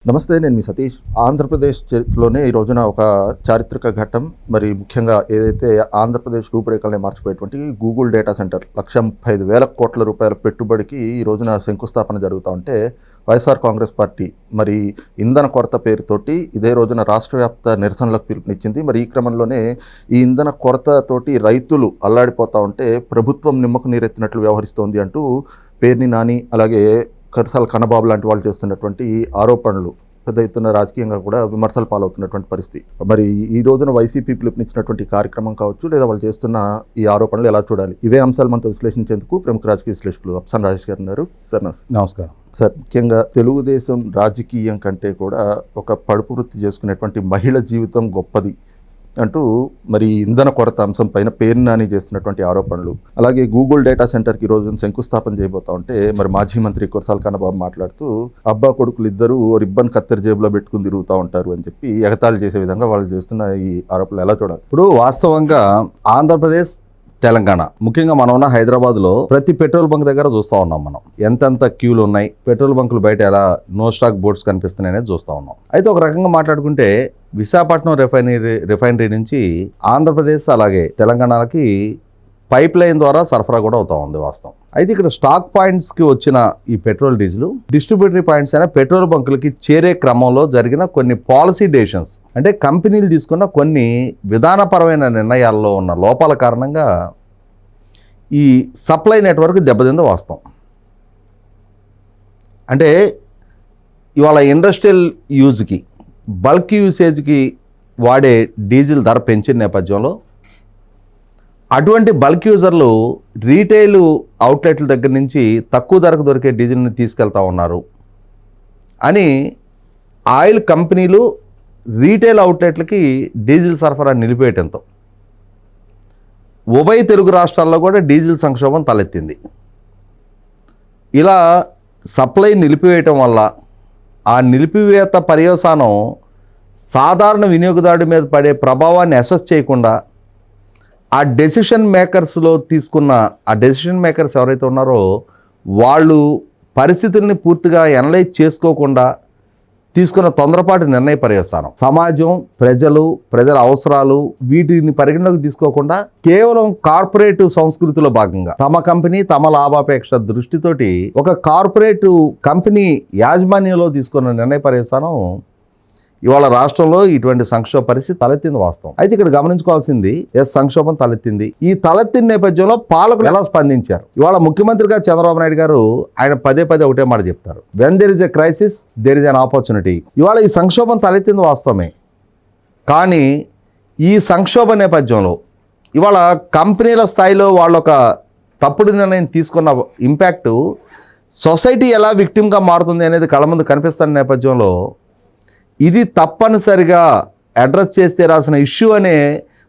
నమస్తే, నేను మీ సతీష్. ఆంధ్రప్రదేశ్ చరిత్రలోనే ఈ రోజున ఒక చారిత్రక ఘట్టం. మరి ముఖ్యంగా ఏదైతే ఆంధ్రప్రదేశ్ రూపురేఖల్ని మార్చిపోయేటువంటి గూగుల్ డేటా సెంటర్ 1,35,000 కోట్ల రూపాయల పెట్టుబడికి ఈ రోజున శంకుస్థాపన జరుగుతూ ఉంటే వైఎస్ఆర్ కాంగ్రెస్ పార్టీ మరి ఇంధన కొరత పేరుతోటి ఇదే రోజున రాష్ట్ర వ్యాప్త నిరసనలకు పిలుపునిచ్చింది. మరి ఈ క్రమంలోనే ఈ ఇంధన కొరతతోటి రైతులు అల్లాడిపోతూ ఉంటే ప్రభుత్వం నిమ్మకు నీరెత్తినట్లు వ్యవహరిస్తోంది అంటూ పేర్ని నాని అలాగే కరసాల కన్నబాబు లాంటి వాళ్ళు చేస్తున్నటువంటి ఆరోపణలు పెద్ద ఎత్తున రాజకీయంగా కూడా విమర్శలు పాలవుతున్నటువంటి పరిస్థితి. మరి ఈ రోజున వైసీపీ పిలుపునిచ్చినటువంటి కార్యక్రమం కావచ్చు, లేదా వాళ్ళు చేస్తున్న ఈ ఆరోపణలు ఎలా చూడాలి, ఇవే అంశాలు మనతో విశ్లేషించేందుకు ప్రముఖ రాజకీయ విశ్లేషకులు అప్సాన్ రాజేష్ గారు ఉన్నారు. సార్ నమస్కారం. సార్, ముఖ్యంగా తెలుగుదేశం రాజకీయం కంటే కూడా ఒక పడుపు వృత్తి చేసుకునేటువంటి మహిళ జీవితం గొప్పది అంటూ మరి ఇంధన కొరత అంశం పైన పేరు నాని చేస్తున్నటువంటి ఆరోపణలు, అలాగే గూగుల్ డేటా సెంటర్కి ఈ రోజు శంకుస్థాపన చేయబోతా ఉంటే మరి మాజీ మంత్రి కురసాల కన్నబాబు మాట్లాడుతూ అబ్బా కొడుకులు ఇద్దరు రిబ్బన్ కత్తెర జేబులో పెట్టుకుని తిరుగుతూ ఉంటారు అని చెప్పి ఎగతాళి చేసే విధంగా వాళ్ళు చేస్తున్న ఈ ఆరోపణలు ఎలా చూడాలి? ఇప్పుడు వాస్తవంగా ఆంధ్రప్రదేశ్, తెలంగాణ, ముఖ్యంగా మనం ఉన్న హైదరాబాద్లో ప్రతి పెట్రోల్ బంక్ దగ్గర చూస్తూ ఉన్నాం. మనం ఎంతెంత క్యూలు ఉన్నాయి, పెట్రోల్ బంకులు బయట ఎలా నో స్టాక్ బోర్డ్స్ కనిపిస్తున్నాయి అనేది చూస్తూ ఉన్నాం. అయితే ఒక రకంగా మాట్లాడుకుంటే విశాఖపట్నం రిఫైనరీ నుంచి ఆంధ్రప్రదేశ్ అలాగే తెలంగాణకి పైప్ లైన్ ద్వారా సరఫరా కూడా అవుతా ఉంది వాస్తవం. అయితే ఇక్కడ స్టాక్ పాయింట్స్కి వచ్చిన ఈ పెట్రోల్ డీజిల్ డిస్ట్రిబ్యూటరీ పాయింట్స్ అయినా పెట్రోల్ బంకులకి చేరే క్రమంలో జరిగిన కొన్ని పాలసీ డెసిషన్స్, అంటే కంపెనీలు తీసుకున్న కొన్ని విధానపరమైన నిర్ణయాల్లో ఉన్న లోపాల కారణంగా ఈ సప్లై నెట్వర్క్ దెబ్బతిందో వాస్తవం. అంటే ఇవాళ ఇండస్ట్రియల్ యూజ్కి, బల్క్ యూసేజ్కి వాడే డీజిల్ ధర పెంచిన నేపథ్యంలో అటువంటి బల్క్ యూజర్లు రీటైల్ అవుట్లెట్ల దగ్గర నుంచి తక్కువ ధరకు దొరికే డీజిల్ని తీసుకెళ్తా ఉన్నారు అని ఆయిల్ కంపెనీలు రీటైల్ అవుట్లెట్లకి డీజిల్ సరఫరా నిలిపేయటంతో ఉభయ తెలుగు రాష్ట్రాల్లో కూడా డీజిల్ సంక్షోభం తలెత్తింది. ఇలా సప్లై నిలిపివేయటం వల్ల ఆ నిలిపివేత పర్యవసానం సాధారణ వినియోగదారుడి మీద పడే ప్రభావాన్ని అసెస్ చేయకుండా ఆ డెసిషన్ మేకర్స్లో తీసుకున్న ఆ డెసిషన్ మేకర్స్ ఎవరైతే ఉన్నారో వాళ్ళు పరిస్థితుల్ని పూర్తిగా అనలైజ్ చేసుకోకుండా తీసుకున్న తొందరపాటు నిర్ణయ పర్యవసానం సమాజం, ప్రజల అవసరాలు వీటిని పరిగణలోకి తీసుకోకుండా కేవలం కార్పొరేట్ సంస్కృతిలో భాగంగా తమ కంపెనీ తమ లాభాపేక్ష దృష్టితోటి ఒక కార్పొరేట్ కంపెనీ యాజమాన్యంలో తీసుకున్న నిర్ణయ పర్యవసానం ఇవాళ రాష్ట్రంలో ఇటువంటి సంక్షోభ పరిస్థితి తలెత్తింది వాస్తవం. అయితే ఇక్కడ గమనించుకోవాల్సింది, సంక్షోభం తలెత్తింది. ఈ తలెత్తిన నేపథ్యంలో పాలకులు ఎలా స్పందించారు? ఇవాళ ముఖ్యమంత్రిగా చంద్రబాబు నాయుడు గారు ఆయన పదే ఒకటే మాట చెప్తారు, when there is a crisis there is an opportunity. ఇవాళ ఈ సంక్షోభం తలెత్తింది వాస్తవమే, కానీ ఈ సంక్షోభ నేపథ్యంలో ఇవాళ కంపెనీల స్థాయిలో వాళ్ళొక తప్పుడు నిర్ణయం తీసుకున్న ఇంపాక్టు సొసైటీ ఎలా విక్టిమ్గా మారుతుంది అనేది కళ్ళ ముందు కనిపిస్తున్న నేపథ్యంలో ఇది తప్పనిసరిగా అడ్రస్ చేస్తే రాసిన ఇష్యూ అనే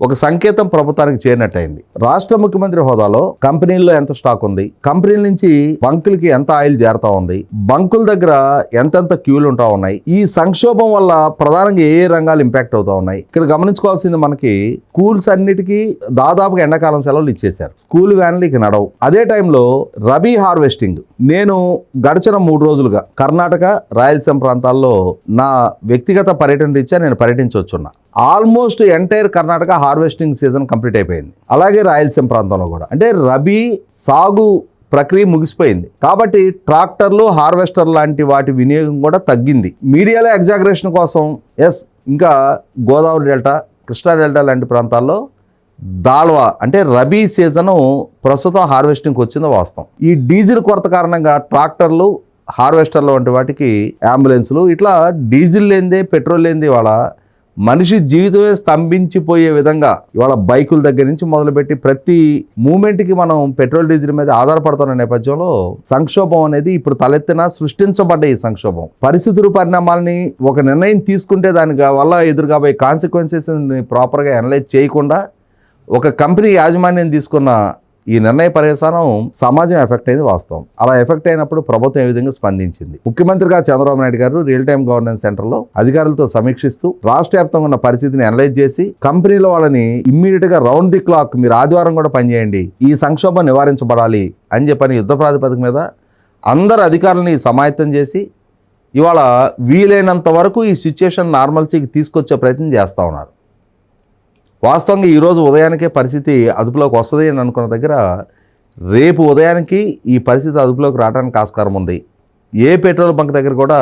ఒక సంకేతం ప్రభుత్వానికి చేరినట్టయింది. రాష్ట్ర ముఖ్యమంత్రి హోదాలో కంపెనీల్లో ఎంత స్టాక్ ఉంది, కంపెనీల నుంచి బంకులకి ఎంత ఆయిల్ చేరుతా ఉంది, బంకుల దగ్గర ఎంతెంత క్యూలు ఉంటా ఉన్నాయి, ఈ సంక్షోభం వల్ల ప్రధానంగా ఏ రంగాలు ఇంపాక్ట్ అవుతా ఉన్నాయి. ఇక్కడ గమనించుకోవాల్సింది, మనకి స్కూల్స్ అన్నిటికీ దాదాపుగా ఎండాకాలం సెలవులు ఇచ్చేశారు, స్కూల్ వ్యాన్లు ఇక నడవు. అదే టైంలో రబీ హార్వెస్టింగ్, నేను గడిచిన 3 రోజులుగా కర్ణాటక, రాయలసీమ ప్రాంతాల్లో నా వ్యక్తిగత పర్యటన రీత్యా నేను పర్యటించవచ్చున్నా. Almost entire Karnataka harvesting season complete అయిపోయింది. అలాగే రాయలసీమ ప్రాంతంలో కూడా, అంటే రబీ సాగు ప్రక్రియ ముగిసిపోయింది కాబట్టి ట్రాక్టర్లు, హార్వెస్టర్ లాంటి వాటి వినియోగం కూడా తగ్గింది. మీడియాలో ఎగ్జాగరేషన్ కోసం ఇంకా గోదావరి డెల్టా, కృష్ణా డెల్టా లాంటి ప్రాంతాల్లో దాల్వా అంటే రబీ సీజను ప్రస్తుతం హార్వెస్టింగ్కి వచ్చిందో వాస్తవం. ఈ డీజిల్ కొరత కారణంగా ట్రాక్టర్లు, హార్వెస్టర్లు వంటి వాటికి అంబులెన్సులు, ఇట్లా డీజిల్ లేనిదే, పెట్రోల్ లేనిదే ఇవాళ మనిషి జీవితమే స్తంభించిపోయే విధంగా ఇవాళ బైకుల దగ్గర నుంచి మొదలుపెట్టి ప్రతి మూమెంట్కి మనం పెట్రోల్, డీజిల్ మీద ఆధారపడుతున్న నేపథ్యంలో సంక్షోభం అనేది ఇప్పుడు సృష్టించబడ్డ ఈ సంక్షోభం పరిస్థితులు, పరిణామాలని ఒక నిర్ణయం తీసుకుంటే దాని వల్ల ఎదురుగాబోయే కాన్సిక్వెన్సెస్ని ప్రాపర్గా అనలైజ్ చేయకుండా ఒక కంపెనీ యాజమాన్యం తీసుకున్న ఈ నిర్ణయ పర్యవసానం సమాజం ఎఫెక్ట్ అయింది వాస్తవం. అలా ఎఫెక్ట్ అయినప్పుడు ప్రభుత్వం ఏ విధంగా స్పందించింది? ముఖ్యమంత్రిగా చంద్రబాబు నాయుడు గారు రియల్ టైమ్ గవర్నెన్స్ సెంటర్లో అధికారులతో సమీక్షిస్తూ రాష్ట్ర వ్యాప్తంగా ఉన్న పరిస్థితిని అనలైజ్ చేసి కంపెనీల వాళ్ళని ఇమ్మీడియట్ గా రౌండ్ ది క్లాక్ మీరు ఆదివారం కూడా పనిచేయండి, ఈ సంక్షోభం నివారించబడాలి అని చెప్పని యుద్ధ ప్రాతిపదిక మీద అందరు అధికారులని సమాయత్తం చేసి ఇవాళ వీలైనంత వరకు ఈ సిచ్యుయేషన్ నార్మల్సీకి తీసుకొచ్చే ప్రయత్నం చేస్తూ ఉన్నారు. వాస్తవంగా ఈరోజు ఉదయానికే పరిస్థితి అదుపులోకి వస్తుంది అని అనుకున్న దగ్గర రేపు ఉదయానికి ఈ పరిస్థితి అదుపులోకి రావడానికి ఆస్కారం ఉంది. ఏ పెట్రోల్ బంక్ దగ్గర కూడా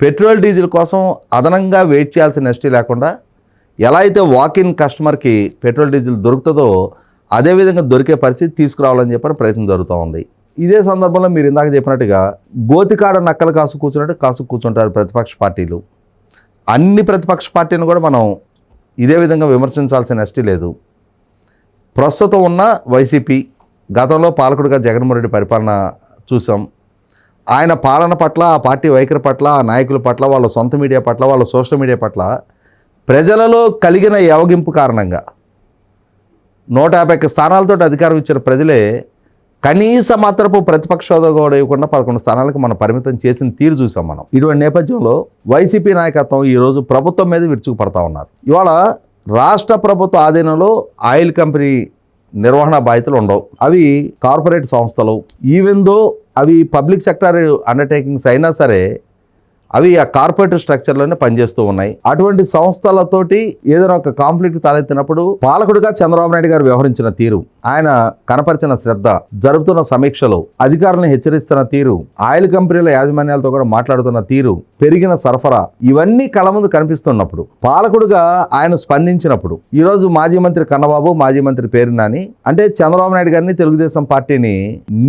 పెట్రోల్ డీజిల్ కోసం అదనంగా వెయిట్ చేయాల్సిన నెస్టీ లేకుండా ఎలా అయితే వాకిన్ కస్టమర్కి పెట్రోల్ డీజిల్ దొరుకుతుందో అదేవిధంగా దొరికే పరిస్థితి తీసుకురావాలని చెప్పని ప్రయత్నం జరుగుతూ ఉంది. ఇదే సందర్భంలో మీరు ఇందాక చెప్పినట్టుగా గోతికాడ నక్కలు కాసు కూర్చుంటారు ప్రతిపక్ష పార్టీలు. అన్ని ప్రతిపక్ష పార్టీలను కూడా మనం ఇదే విధంగా విమర్శించాల్సిన నెస్టీ లేదు. ప్రస్తుతం ఉన్న వైసీపీ గతంలో పాలకుడిగా జగన్మోహన్ రెడ్డి పరిపాలన చూసాం. ఆయన పాలన పట్ల, ఆ పార్టీ వైఖరి పట్ల, ఆ నాయకుల పట్ల, వాళ్ళ సొంత మీడియా పట్ల, వాళ్ళ సోషల్ మీడియా పట్ల ప్రజలలో కలిగిన యవగింపు కారణంగా 150 స్థానాలతో అధికారం ఇచ్చిన ప్రజలే కనీస మాత్రపు ప్రతిపక్ష హోదా కూడా ఇవ్వకుండా 11 స్థానాలకు మనం పరిమితం చేసిన తీరు చూసాం మనం. ఇటువంటి నేపథ్యంలో వైసీపీ నాయకత్వం ఈరోజు ప్రభుత్వం మీద విరుచుకుపడతా ఉన్నారు. ఇవాళ రాష్ట్ర ప్రభుత్వ ఆధీనంలో ఆయిల్ కంపెనీ నిర్వహణ బాధ్యతలు ఉండవు. అవి కార్పొరేట్ సంస్థలు. ఈవెన్ దో అవి పబ్లిక్ సెక్టర్ అండర్టేకింగ్స్ అయినా సరే అవి ఆ కార్పొరేట్ స్ట్రక్చర్లోనే పనిచేస్తూ ఉన్నాయి. అటువంటి సంస్థలతోటి ఏదైనా ఒక కాన్ఫ్లిక్ట్ తలెత్తినప్పుడు పాలకుడిగా చంద్రబాబు నాయుడు గారు వ్యవహరించిన తీరు, ఆయన కనపరిచిన శ్రద్ధ, జరుపుతున్న సమీక్షలు, అధికారులను హెచ్చరిస్తున్న తీరు, ఆయిల్ కంపెనీల యాజమాన్యాలతో కూడా మాట్లాడుతున్న తీరు, పెరిగిన సరఫరా, ఇవన్నీ కళ్ళ ముందు కనిపిస్తున్నప్పుడు పాలకుడిగా ఆయన స్పందించినప్పుడు ఈరోజు మాజీ మంత్రి కన్నబాబు, మాజీ మంత్రి పేర్ని నాని అంటే చంద్రబాబు నాయుడు గారిని, తెలుగుదేశం పార్టీని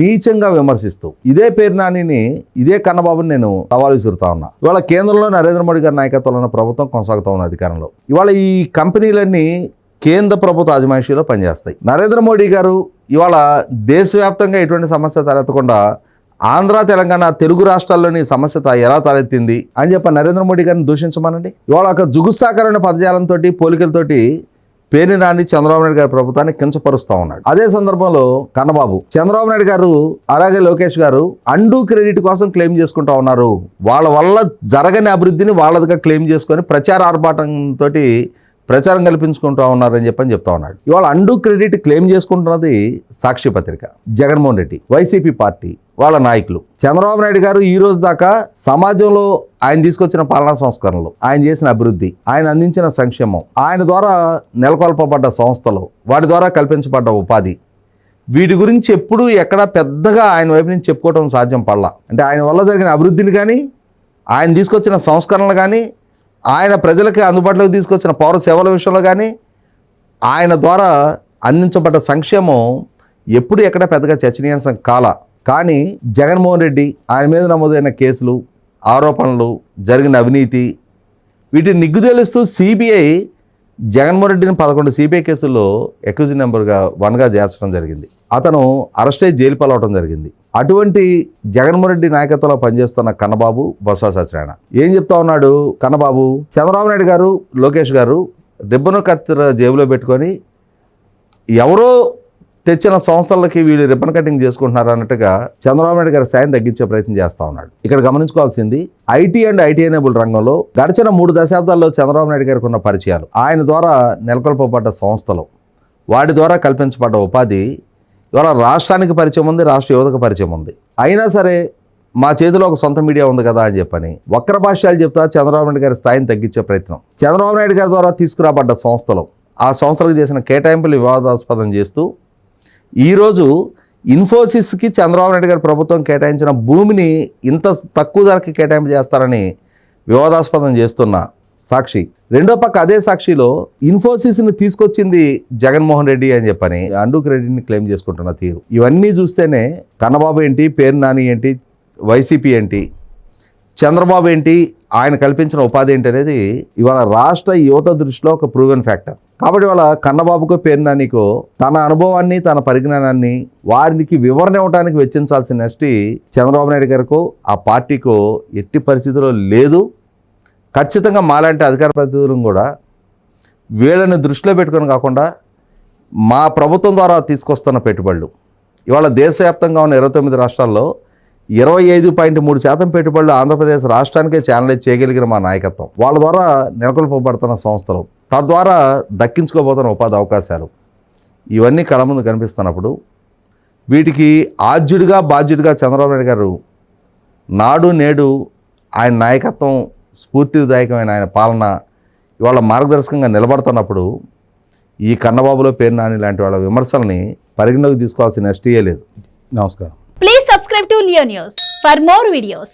నీచంగా విమర్శిస్తూ ఇదే పేర్ని నానిని, ఇదే కన్నబాబుని నేను సవాలు విసురుతా ఉన్నా. ఇవాళ కేంద్రంలో నరేంద్ర మోడీ గారి నాయకత్వంలో ఉన్న ప్రభుత్వం కొనసాగుతూ ఉంది అధికారంలో. ఇవాళ ఈ కంపెనీలన్నీ కేంద్ర ప్రభుత్వ అజమాయిషీలో పనిచేస్తాయి. నరేంద్ర మోడీ గారు ఇవాళ దేశవ్యాప్తంగా ఎటువంటి సమస్య తలెత్తకుండా ఆంధ్ర, తెలంగాణ, తెలుగు రాష్ట్రాల్లోని సమస్య ఎలా తలెత్తింది అని చెప్పి నరేంద్ర మోడీ గారిని దూషించమనండి. ఇవాళ ఒక జుగుత్సాకరమైన పదజాలంతో, పోలికలతోటి పేర్ని నాని చంద్రబాబు నాయుడు గారి ప్రభుత్వాన్ని కించపరుస్తూ ఉన్నాడు. అదే సందర్భంలో కన్నబాబు, చంద్రబాబు నాయుడు గారు అలాగే లోకేష్ గారు అండూ క్రెడిట్ కోసం క్లెయిమ్ చేసుకుంటా ఉన్నారు. వాళ్ళ వల్ల జరగని అభివృద్ధిని వాళ్ళదిగా క్లెయిమ్ చేసుకొని ప్రచార ఆర్భాటంతో ప్రచారం కల్పించుకుంటూ ఉన్నారని చెప్పని చెప్తా ఉన్నాడు. ఇవాళ అండూ క్రెడిట్ క్లెయిమ్ చేసుకుంటున్నది సాక్షి పత్రిక, జగన్మోహన్ రెడ్డి, వైసీపీ పార్టీ, వాళ్ళ నాయకులు. చంద్రబాబు నాయుడు గారు ఈ రోజు దాకా సమాజంలో ఆయన తీసుకొచ్చిన పాలనా సంస్కరణలు, ఆయన చేసిన అభివృద్ధి, ఆయన అందించిన సంక్షేమం, ఆయన ద్వారా నెలకొల్పబడ్డ సంస్థలు, వాటి ద్వారా కల్పించబడ్డ ఉపాధి, వీటి గురించి ఎప్పుడూ ఎక్కడా పెద్దగా ఆయన వైపు నుంచి చెప్పుకోవడం సాధ్యం పడలా. అంటే ఆయన వల్ల జరిగిన అభివృద్ధిని కానీ, ఆయన తీసుకొచ్చిన సంస్కరణలు కానీ, ఆయన ప్రజలకి అందుబాటులోకి తీసుకొచ్చిన పౌర సేవల విషయంలో కానీ, ఆయన ద్వారా అందించబడ్డ సంక్షేమం ఎప్పుడు ఎక్కడ పెద్దగా చర్చనీయాంశం కాల. కానీ జగన్మోహన్ రెడ్డి, ఆయన మీద నమోదైన కేసులు, ఆరోపణలు, జరిగిన అవినీతి, వీటిని నిగ్గుదేలుస్తూ సిబిఐ జగన్మోహన్ రెడ్డిని 11 సిబిఐ కేసుల్లో అక్యూజ్డ్ నెంబర్గా 1గా చేర్చడం జరిగింది. అతను అరెస్ట్ అయ్యి జైలు పాలవడం జరిగింది. అటువంటి జగన్మోహన్ రెడ్డి నాయకత్వంలో పనిచేస్తున్న కన్నబాబు, బొత్స సత్యనారాయణ ఏం చెప్తా ఉన్నాడు? కన్నబాబు, చంద్రబాబు నాయుడు గారు, లోకేష్ గారు రిబ్బను కత్తిర జేబులో పెట్టుకొని ఎవరో తెచ్చిన సంస్థలకి వీళ్ళు రిబ్బన్ కటింగ్ చేసుకుంటున్నారు అన్నట్టుగా చంద్రబాబు నాయుడు గారి సాయం తగ్గించే ప్రయత్నం చేస్తూ ఉన్నాడు. ఇక్కడ గమనించుకోవాల్సింది, ఐటీ అండ్ ఐటీ ఎనేబుల్ రంగంలో గడిచిన 3 దశాబ్దాల్లో చంద్రబాబు నాయుడు గారికి ఉన్న పరిచయాలు, ఆయన ద్వారా నెలకొల్పబడ్డ సంస్థలు, వాటి ద్వారా కల్పించబడ్డ ఉపాధి ఇవాళ రాష్ట్రానికి పరిచయం ఉంది, రాష్ట్ర యువతకు పరిచయం ఉంది. అయినా సరే మా చేతిలో ఒక సొంత మీడియా ఉంది కదా అని చెప్పని వక్ర భాష్యాలు చెప్తా చంద్రబాబు నాయుడు గారి స్థాయిని తగ్గించే ప్రయత్నం, చంద్రబాబు నాయుడు గారి ద్వారా తీసుకురాబడ్డ సంస్థలు, ఆ సంస్థలకు చేసిన కేటాయింపులు వివాదాస్పదం చేస్తూ ఈరోజు ఇన్ఫోసిస్కి చంద్రబాబు నాయుడు గారి ప్రభుత్వం కేటాయించిన భూమిని ఇంత తక్కువ ధరకి కేటాయింపు చేస్తారని వివాదాస్పదం చేస్తున్న సాక్షి. రెండో పక్క అదే సాక్షిలో ఇన్ఫోసిస్ని తీసుకొచ్చింది జగన్మోహన్ రెడ్డి అని చెప్పని అండూ క్రెడిట్ని క్లెయిమ్ చేసుకుంటున్న తీరు, ఇవన్నీ చూస్తేనే కన్నబాబు ఏంటి, పేర్ని నాని ఏంటి, వైసీపీ ఏంటి, చంద్రబాబు ఏంటి, ఆయన కల్పించిన ఉపాధి ఏంటి అనేది ఇవాళ రాష్ట్ర యువత దృష్టిలో ఒక ప్రూవెన్ ఫ్యాక్టర్. కాబట్టి ఇవాళ కన్నబాబుకో, పేర్ని నానికో తన అనుభవాన్ని, తన పరిజ్ఞానాన్ని వారికి వివరణ ఇవ్వడానికి వెచ్చించాల్సిన నెస్టీ చంద్రబాబు నాయుడు గారికో, ఆ పార్టీకో ఎట్టి పరిస్థితుల్లో లేదు. ఖచ్చితంగా మాలాంటి అధికార ప్రతినిధులను కూడా వీళ్ళని దృష్టిలో పెట్టుకొని కాకుండా మా ప్రభుత్వం ద్వారా తీసుకొస్తున్న పెట్టుబడులు, ఇవాళ దేశవ్యాప్తంగా ఉన్న 29 రాష్ట్రాల్లో 25.3% పెట్టుబడులు ఆంధ్రప్రదేశ్ రాష్ట్రానికే ఛానలైజ్ చేయగలిగిన మా నాయకత్వం, వాళ్ళ ద్వారా నెలకొల్పబడుతున్న సంస్థలు, తద్వారా దక్కించుకోబోతున్న ఉపాధి అవకాశాలు, ఇవన్నీ కళ్ళ ముందు కనిపిస్తున్నప్పుడు వీటికి ఆద్యుడిగా, బాధ్యుడిగా చంద్రబాబు నాయుడు గారు నాడు నేడు ఆయన నాయకత్వం స్ఫూర్తిదాయకమైన ఆయన పాలన ఇవాళ మార్గదర్శకంగా నిలబడుతున్నప్పుడు ఈ కన్నబాబులో పేరు నాని లాంటి వాళ్ళ విమర్శల్ని పరిగణలోకి తీసుకోవాల్సిన ఎస్టీఏ లేదు. నమస్కారం. Please subscribe to Leo News for more videos.